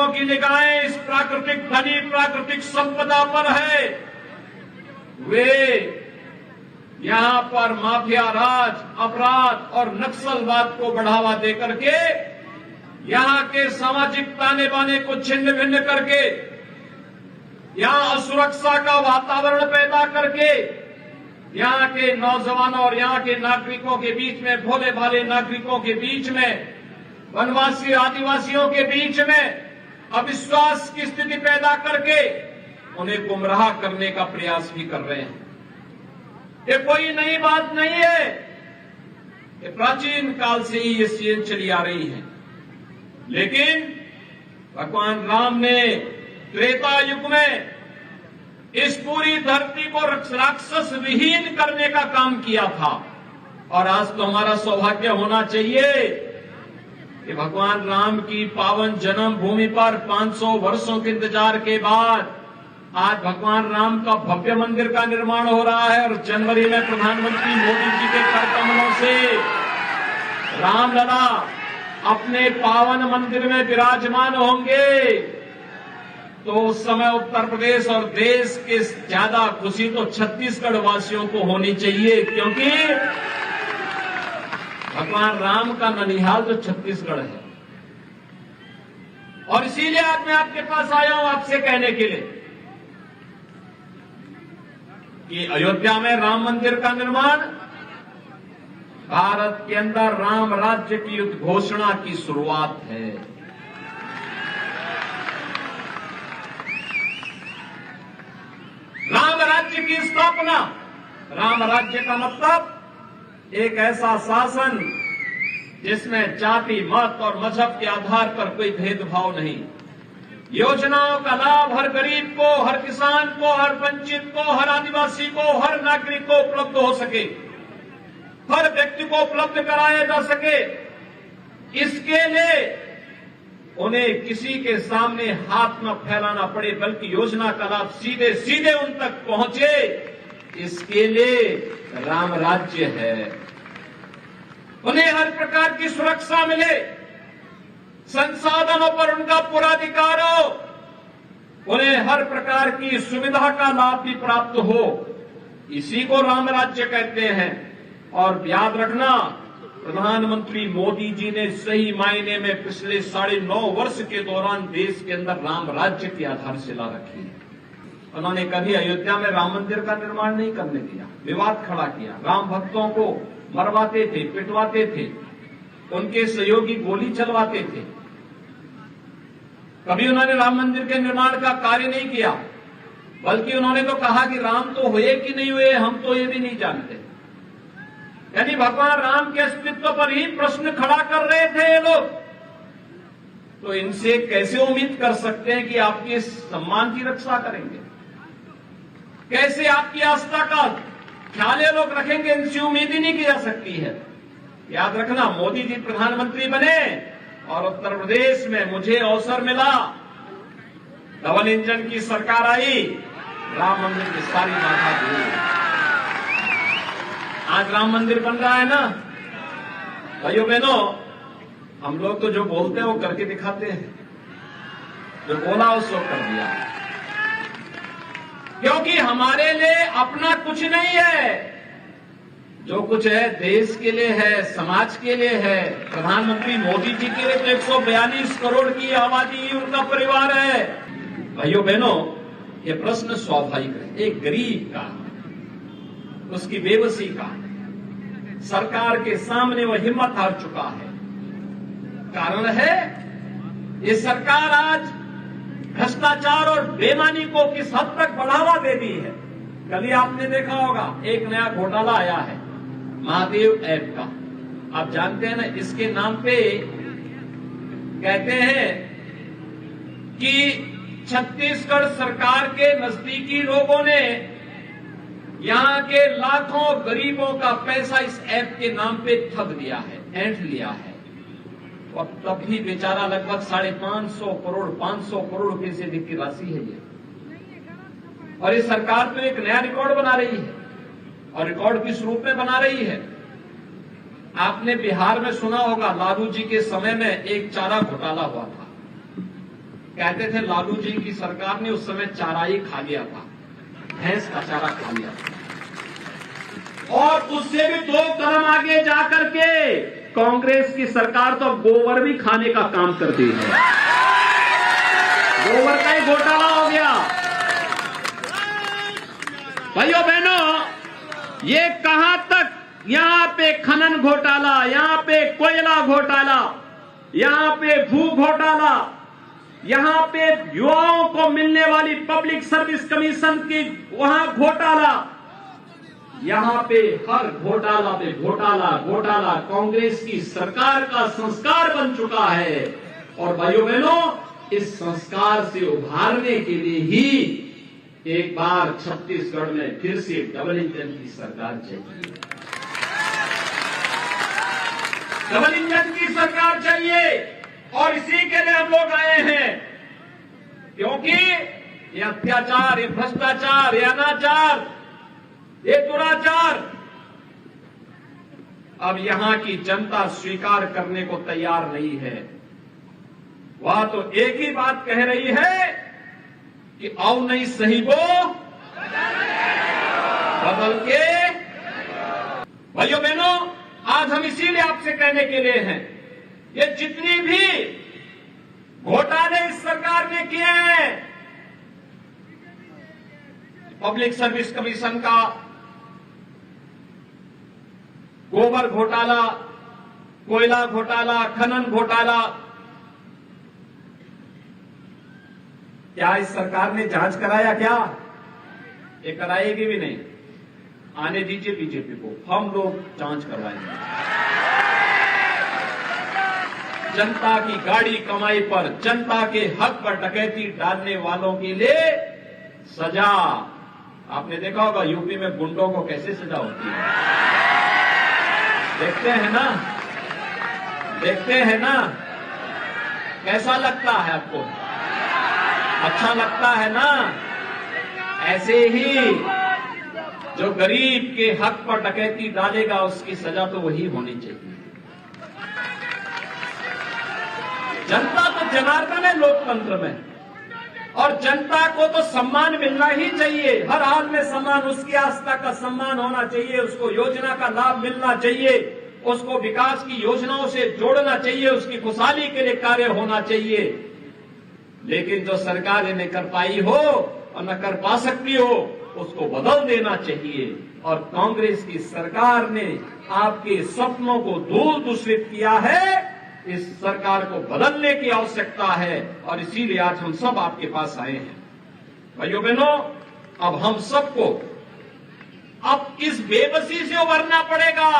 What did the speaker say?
नागरिकों की निगाहें इस प्राकृतिक धनी प्राकृतिक संपदा पर है, वे यहां पर माफिया राज, अपराध और नक्सलवाद को बढ़ावा देकर के यहां के सामाजिक ताने बाने को छिन्न भिन्न करके, यहां असुरक्षा का वातावरण पैदा करके यहां के नौजवानों और यहां के नागरिकों के बीच में, भोले भाले नागरिकों के बीच में, वनवासी आदिवासियों के बीच में अविश्वास की स्थिति पैदा करके उन्हें गुमराह करने का प्रयास भी कर रहे हैं। ये कोई नई बात नहीं है, ये प्राचीन काल से ही ये चीजें चली आ रही हैं। लेकिन भगवान राम ने त्रेता युग में इस पूरी धरती को राक्षस विहीन करने का काम किया था, और आज तो हमारा सौभाग्य होना चाहिए कि भगवान राम की पावन जन्म भूमि पर 500 वर्षों के इंतजार के बाद आज भगवान राम का भव्य मंदिर का निर्माण हो रहा है। और जनवरी में प्रधानमंत्री मोदी जी के कर कमलों से रामलला अपने पावन मंदिर में विराजमान होंगे, तो उस समय उत्तर प्रदेश और देश के ज्यादा खुशी तो छत्तीसगढ़ वासियों को होनी चाहिए, क्योंकि भगवान राम का ननिहाल तो छत्तीसगढ़ है। और इसीलिए आज मैं आपके पास आया हूं आपसे कहने के लिए कि अयोध्या में राम मंदिर का निर्माण भारत के अंदर राम राज्य की उद्घोषणा की शुरुआत है। राम राज्य की स्थापना, राम राज्य का मतलब एक ऐसा शासन जिसमें जाति, मत और मजहब के आधार पर कोई भेदभाव नहीं, योजनाओं का लाभ हर गरीब को, हर किसान को, हर वंचित को, हर आदिवासी को, हर नागरिक को उपलब्ध हो सके, हर व्यक्ति को उपलब्ध कराया जा सके। इसके लिए उन्हें किसी के सामने हाथ न फैलाना पड़े, बल्कि योजना का लाभ सीधे सीधे उन तक पहुंचे, इसके लिए राम राज्य है। उन्हें हर प्रकार की सुरक्षा मिले, संसाधनों पर उनका पूरा अधिकार हो, उन्हें हर प्रकार की सुविधा का लाभ भी प्राप्त हो, इसी को राम राज्य कहते हैं। और याद रखना, प्रधानमंत्री मोदी जी ने सही मायने में पिछले 9.5 वर्ष के दौरान देश के अंदर राम राज्य की आधारशिला रखी है। उन्होंने कभी अयोध्या में राम मंदिर का निर्माण नहीं करने दिया, विवाद खड़ा किया, राम भक्तों को मरवाते थे, पिटवाते थे, उनके सहयोगी गोली चलवाते थे। कभी उन्होंने राम मंदिर के निर्माण का कार्य नहीं किया, बल्कि उन्होंने तो कहा कि राम तो हुए कि नहीं हुए हम तो ये भी नहीं जानते। यानी भगवान राम के अस्तित्व पर ही प्रश्न खड़ा कर रहे थे ये लोग। तो इनसे कैसे उम्मीद कर सकते हैं कि आपके सम्मान की रक्षा करेंगे, कैसे आपकी आस्था का ख्याल ये लोग रखेंगे, इनसे उम्मीद ही नहीं की जा सकती है। याद रखना, मोदी जी प्रधानमंत्री बने और उत्तर प्रदेश में मुझे अवसर मिला, डबल इंजन की सरकार आई, राम मंदिर की सारी बाधा दूर। आज राम मंदिर बन रहा है ना भाइयों बहनों, हम लोग तो जो बोलते हैं वो करके दिखाते हैं, जो बोला उसको कर दिया, क्योंकि हमारे लिए अपना कुछ नहीं है, जो कुछ है देश के लिए है, समाज के लिए है। प्रधानमंत्री मोदी जी के लिए तो 142 करोड़ की आबादी उनका परिवार है। भाइयों बहनों, ये प्रश्न स्वाभाविक है, एक गरीब का, उसकी बेबसी का, सरकार के सामने वह हिम्मत हार चुका है। कारण है, ये सरकार आज भ्रष्टाचार और बेईमानी को किस हद तक बढ़ावा दे दी है। कल ही आपने देखा होगा, एक नया घोटाला आया है महादेव ऐप का। आप जानते हैं ना, इसके नाम पे कहते हैं कि छत्तीसगढ़ सरकार के नजदीकी लोगों ने यहां के लाखों गरीबों का पैसा इस ऐप के नाम पे ठग दिया है, ऐंठ लिया है। और तब भी बेचारा लगभग 550 करोड़ 500 करोड़ रुपए से अधिक की राशि है ये। और ये सरकार तो एक नया रिकॉर्ड बना रही है, और रिकॉर्ड किस रूप में बना रही है। आपने बिहार में सुना होगा, लालू जी के समय में एक चारा घोटाला हुआ था। कहते थे लालू जी की सरकार ने उस समय चारा ही खा लिया था, भैंस का चारा खा लिया था। और उससे भी 2 कदम आगे जाकर के कांग्रेस की सरकार तो गोबर भी खाने का काम करती है। गोबर का ही घोटाला हो गया। भाइयों बहनों, ये कहां तक, यहां पे खनन घोटाला, यहां पे कोयला घोटाला, यहां पे भू घोटाला, यहां पे युवाओं को मिलने वाली पब्लिक सर्विस कमीशन की वहां घोटाला, यहां पे हर घोटाला पे घोटाला घोटाला कांग्रेस की सरकार का संस्कार बन चुका है। और भाइयों बहनों, इस संस्कार से उभारने के लिए ही एक बार छत्तीसगढ़ में फिर से डबल इंजन की सरकार चाहिए। डबल इंजन की सरकार चाहिए और इसी के लिए हम लोग आए हैं, क्योंकि ये अत्याचार, ये भ्रष्टाचार, ये अनाचार, ये दुराचार अब यहां की जनता स्वीकार करने को तैयार नहीं है। वह तो एक ही बात कह रही है कि आओ नहीं सही वो बदल के। भाइयों बहनों, आज हम इसीलिए आपसे कहने के लिए हैं, ये जितनी भी घोटाले इस सरकार ने किए हैं, पब्लिक सर्विस कमीशन का गोबर घोटाला, कोयला घोटाला, खनन घोटाला, क्या इस सरकार ने जांच कराया? क्या ये कराएगी भी नहीं। आने दीजिए बीजेपी को, हम लोग जांच करवाएंगे। जनता की गाड़ी कमाई पर, जनता के हक पर डकैती डालने वालों के लिए सजा। आपने देखा होगा यूपी में गुंडों को कैसे सजा होती है, देखते हैं ना, देखते हैं ना, कैसा लगता है आपको? अच्छा लगता है ना? ऐसे ही जो गरीब के हक पर डकैती डालेगा उसकी सजा तो वही होनी चाहिए। जनता तो जनार्दन है लोकतंत्र में, और जनता को तो सम्मान मिलना ही चाहिए। हर हाल में सम्मान, उसकी आस्था का सम्मान होना चाहिए, उसको योजना का लाभ मिलना चाहिए, उसको विकास की योजनाओं से जोड़ना चाहिए, उसकी खुशहाली के लिए कार्य होना चाहिए। लेकिन जो सरकार नहीं कर पाई हो और न कर पा सकती हो, उसको बदल देना चाहिए। और कांग्रेस की सरकार ने आपके सपनों को धूल दूषित किया है। इस सरकार को बदलने की आवश्यकता है और इसीलिए आज हम सब आपके पास आए हैं। भाइयों बहनों, अब हम सबको अब इस बेबसी से उबरना पड़ेगा।